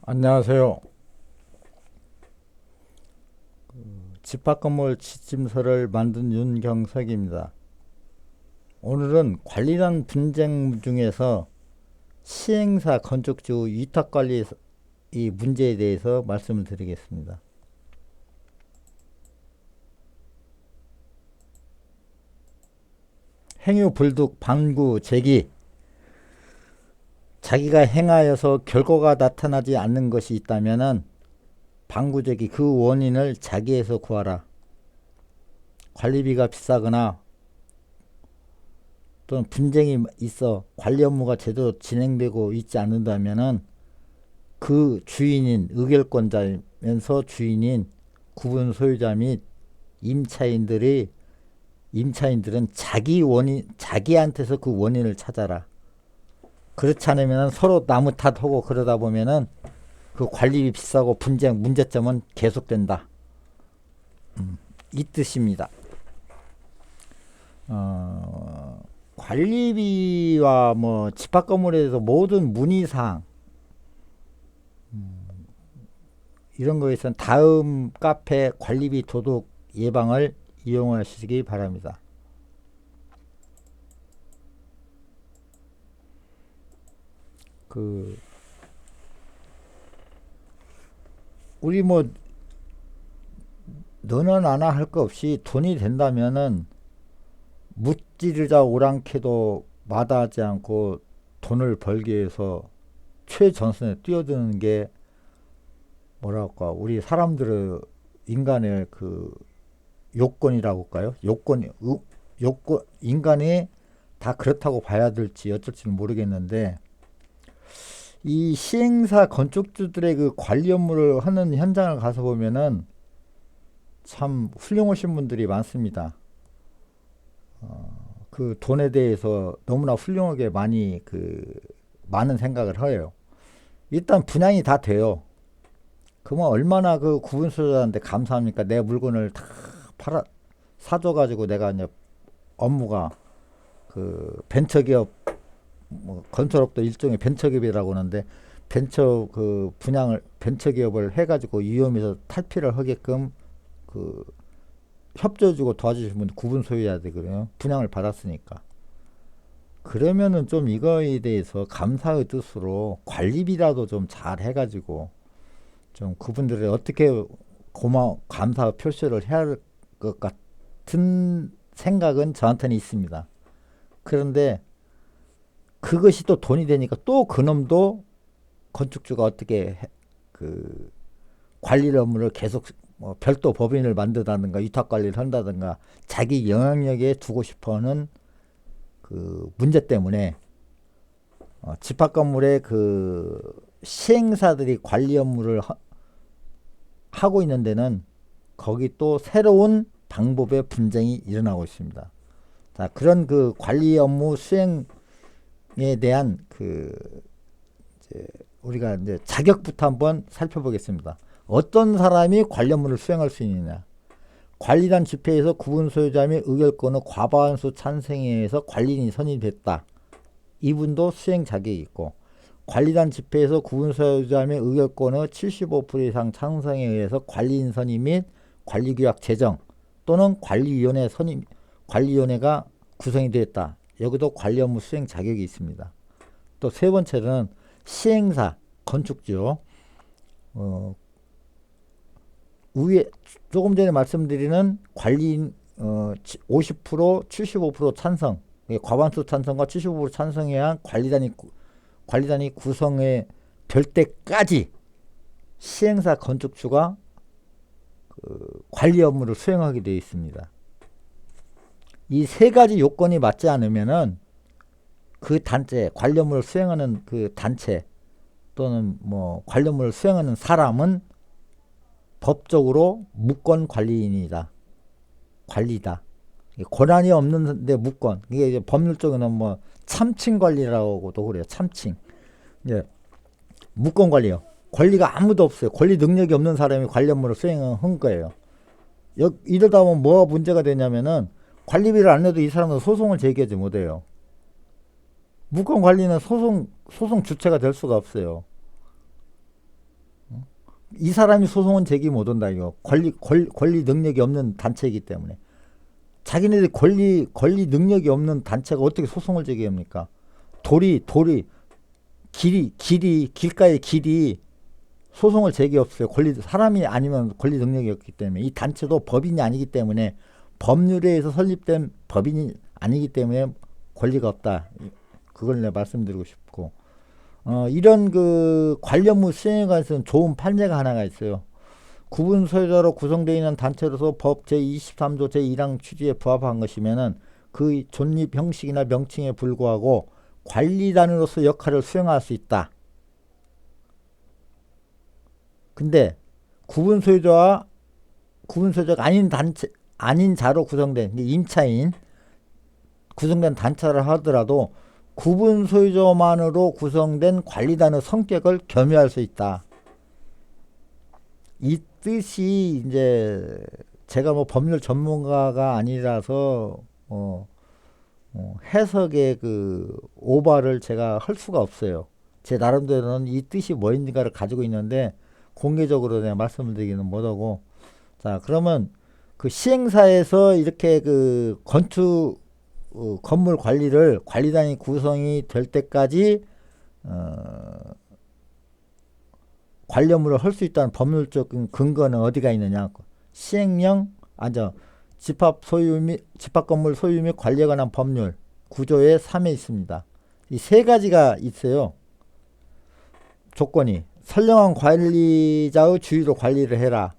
안녕하세요. 집합건물 지침서를 만든 윤경석입니다. 오늘은 관리란 분쟁 중에서 시행사 건축주 위탁관리 이 문제에 대해서 말씀을 드리겠습니다. 행위 불득 반구 제기, 자기가 행하여서 결과가 나타나지 않는 것이 있다면 방구제기 그 원인을 자기에서 구하라. 관리비가 비싸거나 또는 분쟁이 있어 관리 업무가 제대로 진행되고 있지 않는다면은 그 주인인 의결권자면서 주인인 구분 소유자 및 임차인들은 자기한테서 그 원인을 찾아라. 그렇지 않으면 서로 나무 탓하고 그러다 보면은 그 관리비 비싸고 분쟁 문제점은 계속된다. 이 뜻입니다. 관리비와 뭐 집합 건물에 대해서 모든 문의사항 이런 거에서는 다음 카페 관리비 도둑 예방을 이용하시기 바랍니다. 그 우리 뭐 너나 나나 할 거 없이 돈이 된다면은 무찌르자 오랑캐도 마다하지 않고 돈을 벌기 위해서 최전선에 뛰어드는 게 뭐랄까 우리 사람들의 인간의 그 요건이라고 할까요? 요건 인간이 다 그렇다고 봐야 될지 어쩔지는 모르겠는데 이 시행사 건축주들의 그 관리 업무를 하는 현장을 가서 보면은 참 훌륭하신 분들이 많습니다. 그 돈에 대해서 너무나 훌륭하게 많은 생각을 해요. 일단 분양이 다 돼요. 그러면 얼마나 그 구분 소유자한테 감사합니까? 내 물건을 다 사줘가지고 내가 이제 업무가 그 벤처기업 뭐 건설업도 일종의 벤처기업이라고 하는데 벤처기업을 해가지고 위험에서 탈피를 하게끔 그 협조해주고 도와주신 분 구분 소유자들이거든요. 분양을 받았으니까. 그러면은 좀 이거에 대해서 감사의 뜻으로 관리비라도 좀 잘 해가지고 좀 그분들을 어떻게 감사 표시를 해야 할 것 같은 생각은 저한테는 있습니다. 그런데 그것이 또 돈이 되니까 또 그놈도 건축주가 그 관리 업무를 계속 뭐 별도 법인을 만든다든가 위탁 관리를 한다든가 자기 영향력에 두고 싶어하는 그 문제 때문에 집합 건물의 그 시행사들이 관리 업무를 하고 있는 데는 거기 또 새로운 방법의 분쟁이 일어나고 있습니다. 자, 그런 그 관리 업무 수행에 대한 이제 우리가 이제 자격부터 한번 살펴보겠습니다. 어떤 사람이 관리 업무를 수행할 수 있느냐? 관리단 집회에서 구분 소유자 및 의결권의 과반수 찬성에 의해서 관리인이 선임됐다. 이분도 수행 자격이 있고 관리단 집회에서 구분 소유자 및 의결권의 75% 이상 찬성에 의해서 관리인 선임 및 관리규약 제정 또는 관리위원회가 구성이 되었다. 여기도 관리 업무 수행 자격이 있습니다. 또 세 번째는 시행사 건축주 위에 조금 전에 말씀드리는 관리인 50% 75% 찬성 과반수 찬성과 75% 찬성에 의한 관리단이 구성에 될 때까지 시행사 건축주가 관리 업무를 수행하게 되어 있습니다. 이 세 가지 요건이 맞지 않으면은 그 단체 관리 업무를 수행하는 그 단체 또는 뭐 관리 업무를 수행하는 사람은 법적으로 무권 관리인이다. 관리다. 권한이 없는데 무권. 이게 이제 법률적으로는 뭐 참칭 관리라고도 그래요. 참칭. 이제 무권 관리요. 권리가 아무도 없어요. 권리 능력이 없는 사람이 관리 업무를 수행한 거예요. 이러다 보면 뭐가 문제가 되냐면은 관리비를 안 내도 이 사람은 소송을 제기하지 못해요. 무권 관리는 소송 주체가 될 수가 없어요. 이 사람이 소송은 제기 못 한다 이거. 권리 능력이 없는 단체이기 때문에. 자기네들이 권리 능력이 없는 단체가 어떻게 소송을 제기합니까? 길가의 길이 소송을 제기 없어요. 사람이 아니면 권리 능력이 없기 때문에. 이 단체도 법인이 아니기 때문에, 법률에 의해서 설립된 법인이 아니기 때문에 권리가 없다. 그걸 내가 말씀드리고 싶고, 이런 그 관련무 수행에 관해서는 좋은 판례가 하나가 있어요. 구분 소유자로 구성되어 있는 단체로서 법 제23조 제1항 취지에 부합한 것이면은 그 존립 형식이나 명칭에 불구하고 관리단으로서 역할을 수행할 수 있다. 근데 구분 소유자가 아닌 자로 구성된 임차인 구성된 단체를 하더라도 구분 소유자만으로 구성된 관리단의 성격을 겸유할 수 있다. 이 뜻이 이제 제가 뭐 법률 전문가가 아니라서 해석의 그 오바를 제가 할 수가 없어요. 제 나름대로는 이 뜻이 뭐인가를 가지고 있는데 공개적으로 내가 말씀을 드리기는 못하고. 자, 그러면 그 시행사에서 이렇게 그 건물 관리를 관리단이 구성이 될 때까지 관련물을 할 수 있다는 법률적 근거는 어디가 있느냐? 시행령, 집합 건물 소유 및 관리에 관한 법률 구조의 3에 있습니다. 이 세 가지가 있어요. 조건이 선량한 관리자의 주의로 관리를 해라.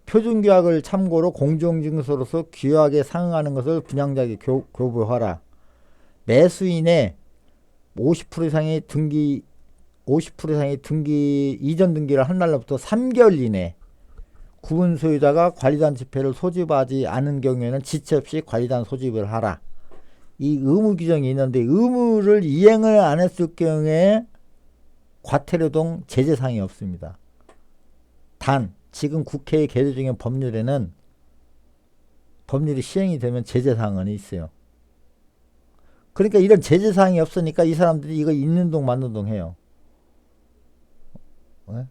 표준규약을 참고로 공정증서로서 규약에 상응하는 것을 분양자에게 교부하라. 매수인의 50% 이상의 이전 등기를 한 날로부터 3개월 이내 구분 소유자가 관리단 집회를 소집하지 않은 경우에는 지체 없이 관리단 소집을 하라. 이 의무 규정이 있는데 의무를 이행을 안 했을 경우에 과태료등 제재사항이 없습니다. 단 지금 국회에 계류 중인 법률에는 법률이 시행이 되면 제재사항은 있어요. 그러니까 이런 제재사항이 없으니까 이 사람들이 이거 있는 동 맞는 동 해요. 왜?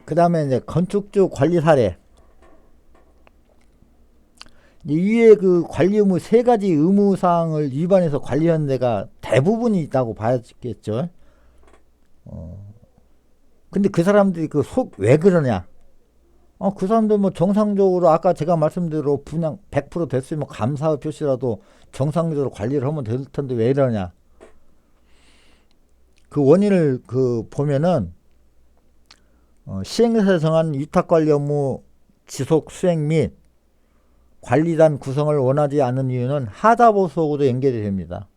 그 다음에 이제 건축주 관리 사례. 이에 그 관리 의무 세 가지 의무 사항을 위반해서 관리하는 데가 대부분이 있다고 봐야겠죠. 근데 그 사람들이 그 속 왜 그러냐? 그 사람들 뭐 정상적으로 아까 제가 말씀대로 분양 100% 됐으면 감사의 표시라도 정상적으로 관리를 하면 될 텐데 왜 이러냐? 그 원인을 그 보면은 시행사에서 정한 위탁관리 업무 지속 수행 및 관리단 구성을 원하지 않는 이유는 하자보수하고도 연결이 됩니다.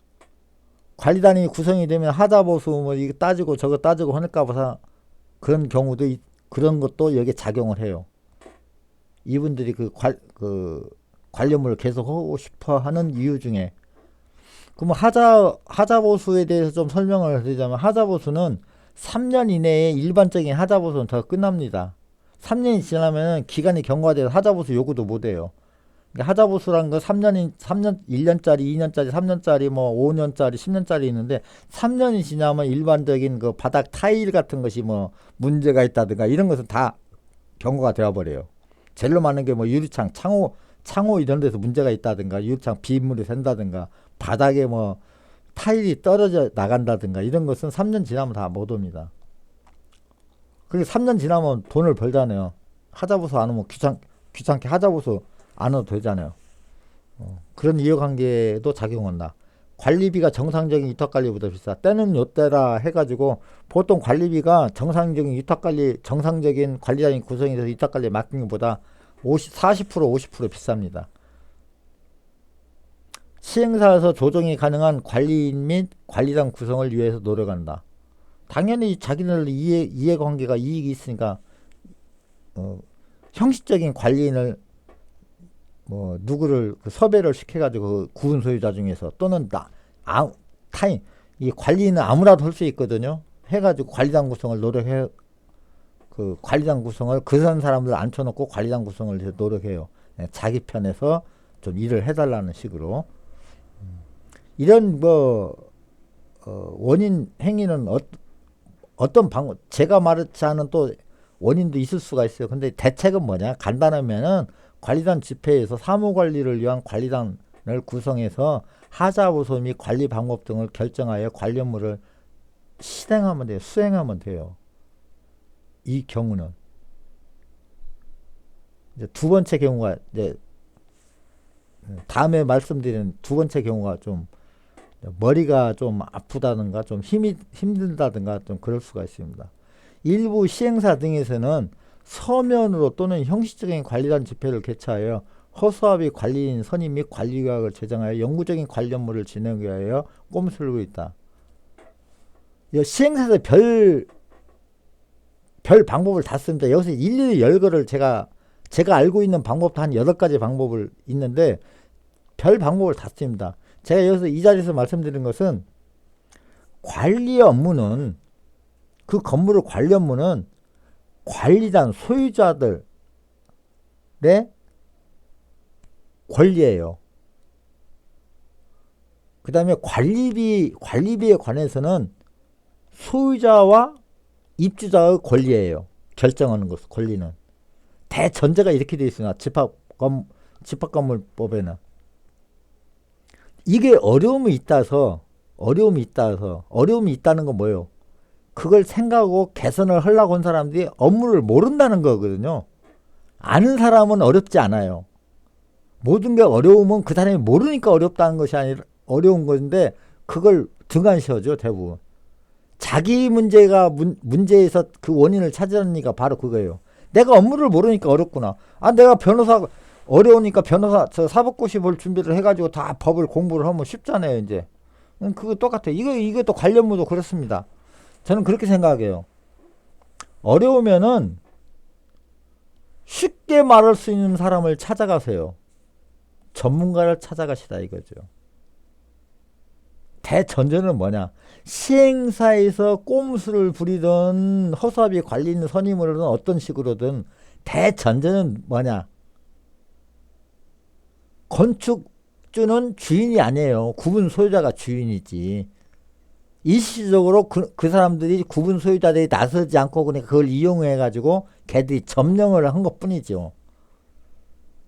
관리단이 구성이 되면 하자보수 뭐 이거 따지고 저거 따지고 하니까 봐서 그런 경우도 그런 것도 여기에 작용을 해요. 이분들이 그 관련물을 계속 하고 싶어 하는 이유 중에. 그럼 하자보수에 대해서 좀 설명을 드리자면 하자보수는 3년 이내에 일반적인 하자보수는 다 끝납니다. 3년이 지나면 기간이 경과돼서 하자보수 요구도 못해요. 하자보수라는 거 1년짜리, 2년짜리, 3년짜리, 뭐 5년짜리, 10년짜리 있는데 3년이 지나면 일반적인 그 바닥 타일 같은 것이 뭐 문제가 있다든가 이런 것은 다 경고가 되어버려요. 제일 많은 게 뭐 유리창, 창호 이런 데서 문제가 있다든가 유리창 빗물이 샌다든가 바닥에 뭐 타일이 떨어져 나간다든가 이런 것은 3년 지나면 다 못 옵니다. 그게 3년 지나면 돈을 벌잖아요. 하자보수 안 오면 귀찮게 하자보수 안 해도 되잖아요. 그런 이해관계도 작용한다. 관리비가 정상적인 위탁관리보다 비싸. 때는 요때라 해가지고 보통 관리비가 정상적인 관리단이 구성이 돼서 위탁관리에 맡긴 것보다 40% 50% 비쌉니다. 시행사에서 조정이 가능한 관리인 및 관리단 구성을 위해서 노력한다. 당연히 자기네들 이해관계가 이익이 있으니까 형식적인 관리인을 뭐 누구를 섭외를 시켜가지고 그 구분 소유자 중에서 또는 이 관리인은 아무라도 할 수 있거든요. 해가지고 관리단 구성을 노력해. 그 관리단 구성을 그 사람들 앉혀놓고 관리단 구성을 노력해요. 자기 편에서 좀 일을 해달라는 식으로. 이런 원인 행위는 어떤 방법, 제가 말하지 않은 또 원인도 있을 수가 있어요. 근데 대책은 뭐냐? 간단하면은 관리단 집회에서 사무관리를 위한 관리단을 구성해서 하자보소 및 관리 방법 등을 결정하여 관련물을 실행하면 돼요. 수행하면 돼요. 이 경우는. 이제 두 번째 경우가, 이제 다음에 말씀드리는 두 번째 경우가 좀 머리가 좀 아프다든가 좀 힘이 힘들다든가 좀 그럴 수가 있습니다. 일부 시행사 등에서는 서면으로 또는 형식적인 관리단 집회를 개최하여 허수아비 관리인 선임 및 관리계획을 제정하여 영구적인 관련물을 진행하기 위하여 꼼수를 부리고 있다. 시행사에서 별 방법을 다 씁니다. 여기서 일일이 열거를 제가 알고 있는 방법도 한 8가지 방법을 있는데 별 방법을 다 씁니다. 제가 여기서 이 자리에서 말씀드린 것은 관리 업무는, 그 건물의 관리 업무는 관리단 소유자들의 권리예요. 그 다음에 관리비에 관해서는 소유자와 입주자의 권리예요. 결정하는 것, 권리는. 대전제가 이렇게 되어 있습니다. 집합건물법에는. 이게 어려움이 있다는 건 뭐예요? 그걸 생각하고 개선을 하려고 한 사람들이 업무를 모른다는 거거든요. 아는 사람은 어렵지 않아요. 모든 게 어려우면 그 사람이 모르니까 어렵다는 것이 아니라 어려운 건데, 그걸 등한시하죠, 대부분. 자기 문제에서 그 원인을 찾으니까 바로 그거예요. 내가 업무를 모르니까 어렵구나. 내가 변호사 어려우니까 사법고시 볼 준비를 해가지고 다 법을 공부를 하면 쉽잖아요, 이제. 그거 똑같아요. 이것도 관련무도 그렇습니다. 저는 그렇게 생각해요. 어려우면은 쉽게 말할 수 있는 사람을 찾아가세요. 전문가를 찾아가시다 이거죠. 대전제는 뭐냐? 시행사에서 꼼수를 부리든 허수아비 관리인 선임으로든 어떤 식으로든 대전제는 뭐냐? 건축주는 주인이 아니에요. 구분 소유자가 주인이지. 일시적으로 그 사람들이 구분 소유자들이 나서지 않고 그러니까 그걸 이용해 가지고 걔들이 점령을 한 것뿐이죠.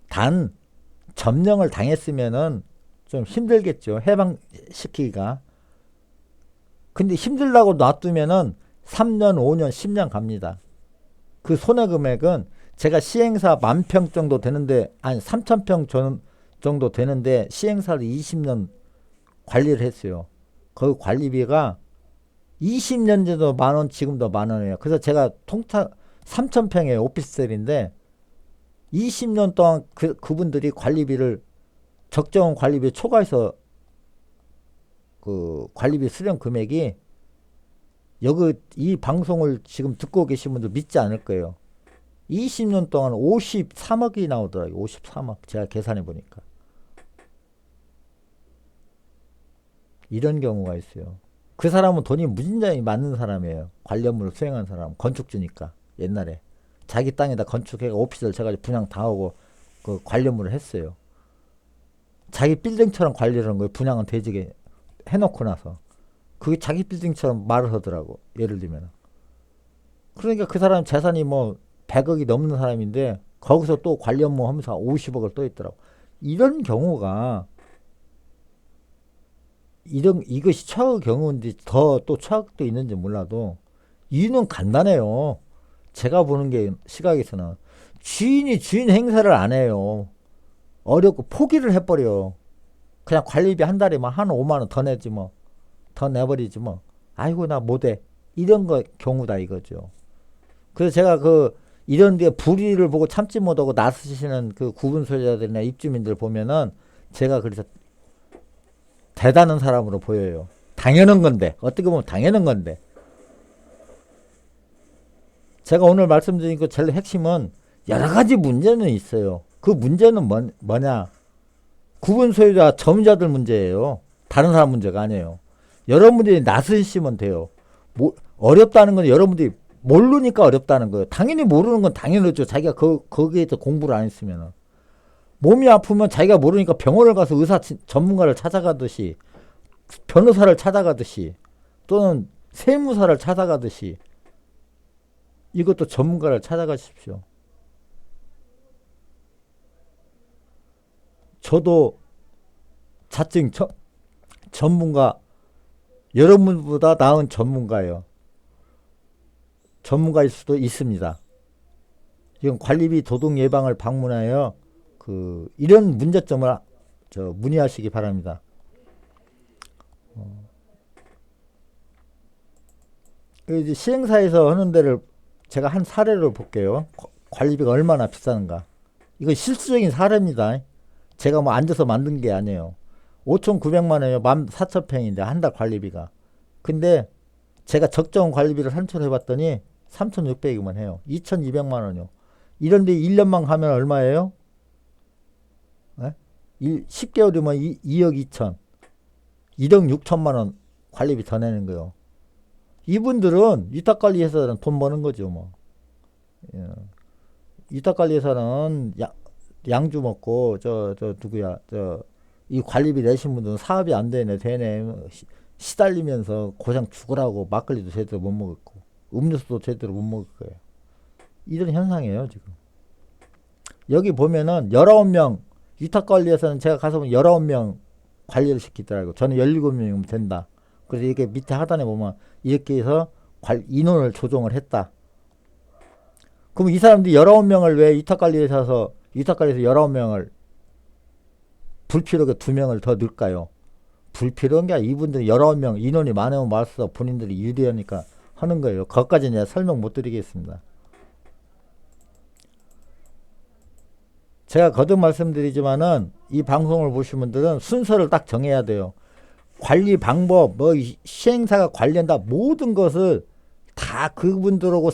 단 점령을 당했으면은 좀 힘들겠죠. 해방시키기가. 근데 힘들다고 놔두면은 3년, 5년, 10년 갑니다. 그 손해 금액은 제가 시행사 10,000평 정도 되는데, 아니 3,000평 정도 되는데 시행사를 20년 관리를 했어요. 그 관리비가 20년 전도 10,000원, 지금도 10,000원이에요. 그래서 제가 3,000평의 오피스텔인데 20년 동안 그분들이 관리비를 적정 관리비 초과해서 그 관리비 수령 금액이, 이 방송을 지금 듣고 계신 분들 믿지 않을 거예요. 20년 동안 53억이 나오더라고요. 53억. 제가 계산해 보니까. 이런 경우가 있어요. 그 사람은 돈이 무진장이 많은 사람이에요. 관련물을 수행한 사람. 건축주니까. 옛날에. 자기 땅에다 건축해가 오피스를 제가 분양 다 하고 그 관련물을 했어요. 자기 빌딩처럼 관리를 한 거예요. 분양은 대지게 해놓고 나서. 그게 자기 빌딩처럼 말을 하더라고. 예를 들면. 그러니까 그 사람 재산이 뭐 100억이 넘는 사람인데 거기서 또 관련무 하면서 50억을 또 있더라고. 이런 경우가, 이것이 최악의 경우인데 더 또 최악도 있는지 몰라도 이유는 간단해요. 제가 보는 게 시각에서는 주인이 주인 행사를 안 해요. 어렵고 포기를 해버려. 그냥 관리비 한 달에 한 5만 원 더 내지 뭐. 더 내버리지 뭐. 아이고 나 못해. 이런 거 경우다 이거죠. 그래서 제가 이런 데 불의를 보고 참지 못하고 나서시는 그 구분 소유자들이나 입주민들 보면은 제가 그래서 대단한 사람으로 보여요. 당연한 건데. 어떻게 보면 당연한 건데. 제가 오늘 말씀드린 그 제일 핵심은 여러 가지 문제는 있어요. 그 문제는 뭐냐? 구분 소유자 점유자들 문제예요. 다른 사람 문제가 아니에요. 여러분들이 나서시면 돼요. 어렵다는 건 여러분들이 모르니까 어렵다는 거예요. 당연히 모르는 건 당연하죠. 자기가 거기에서 공부를 안 했으면. 몸이 아프면 자기가 모르니까 병원을 가서 전문가를 찾아가듯이, 변호사를 찾아가듯이, 또는 세무사를 찾아가듯이, 이것도 전문가를 찾아가십시오. 저도 자증 전문가, 여러분보다 나은 전문가예요. 전문가일 수도 있습니다. 이건 관리비 도둑 예방을 방문하여 이런 문제점을 문의하시기 바랍니다. 이제 시행사에서 하는 데를 제가 한 사례를 볼게요. 관리비가 얼마나 비싸는가. 이거 실수적인 사례입니다. 제가 뭐 앉아서 만든 게 아니에요. 5,900만 원이요. 14,000평인데 한 달 관리비가. 근데 제가 적정 관리비를 산출해 봤더니 3,600이면 해요. 2,200만 원이요. 이런데 1년만 하면 얼마예요? 10개월이면 2억 2천. 1억 6천만 원 관리비 더 내는 거예요. 이분들은 위탁관리회사는 돈 버는 거죠, 뭐. 예. 위탁관리회사는 양주 먹고, 누구야, 이 관리비 내신 분들은 사업이 안 되네. 시달리면서 고생 죽으라고 막걸리도 제대로 못 먹었고, 음료수도 제대로 못 먹을 거예요. 이런 현상이에요, 지금. 여기 보면은 19명, 위탁관리에서는 제가 가서 보면 19명 관리를 시키더라고요. 저는 17명이면 된다. 그래서 이렇게 밑에 하단에 보면 이렇게 해서 인원을 조정을 했다. 그럼 이 사람들이 19명을 왜 위탁관리에서 19명을 불필요하게 2명을 더 넣을까요? 불필요한 게 아니라 이분들이 19명 인원이 많으면 많을수록 본인들이 유리하니까 하는 거예요. 거기까지 내가 설명 못 드리겠습니다. 제가 거듭 말씀드리지만은 이 방송을 보신 분들은 순서를 딱 정해야 돼요. 관리 방법, 시행사가 관리한다 모든 것을 다 그분들하고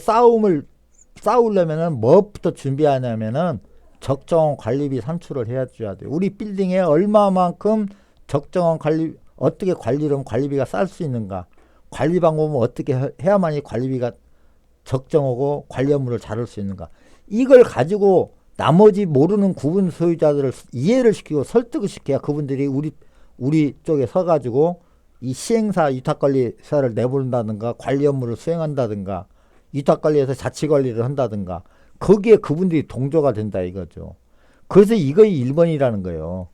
싸우려면은 뭐부터 준비하냐면은 적정한 관리비 산출을 해줘야 돼요. 우리 빌딩에 얼마만큼 적정한 어떻게 관리를 하면 관리비가 쌀 수 있는가, 관리 방법은 어떻게 해야만이 관리비가 적정하고 관리 업무를 잘할 수 있는가, 이걸 가지고 나머지 모르는 구분 소유자들을 이해를 시키고 설득을 시켜야 그분들이 우리 쪽에 서가지고 이 시행사 위탁관리사를 내보낸다든가 관리 업무를 수행한다든가 위탁관리에서 자치관리를 한다든가 거기에 그분들이 동조가 된다 이거죠. 그래서 이거의 1번이라는 거예요.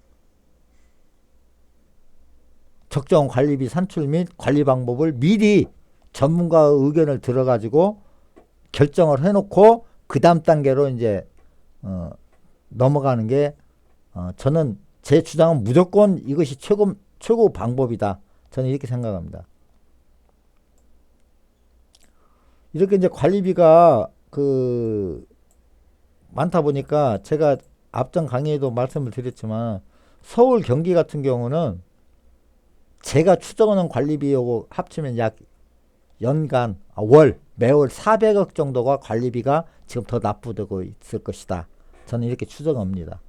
적정 관리비 산출 및 관리 방법을 미리 전문가의 의견을 들어가지고 결정을 해놓고 그 다음 단계로 이제 넘어가는 게 저는 제 주장은 무조건 이것이 최고 방법이다. 저는 이렇게 생각합니다. 이렇게 이제 관리비가 많다 보니까 제가 앞전 강의에도 말씀을 드렸지만 서울 경기 같은 경우는 제가 추정하는 관리비하고 합치면 약 연간 매월 400억 정도가 관리비가 지금 더 납부되고 있을 것이다. 저는 이렇게 추정합니다.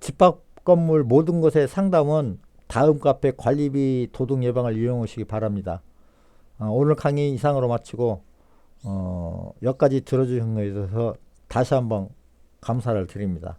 집합 건물 모든 것의 상담은 다음 카페 관리비 도둑 예방을 이용하시기 바랍니다. 오늘 강의 이상으로 마치고 여기까지 들어주신 것에 대해서 다시 한번 감사를 드립니다.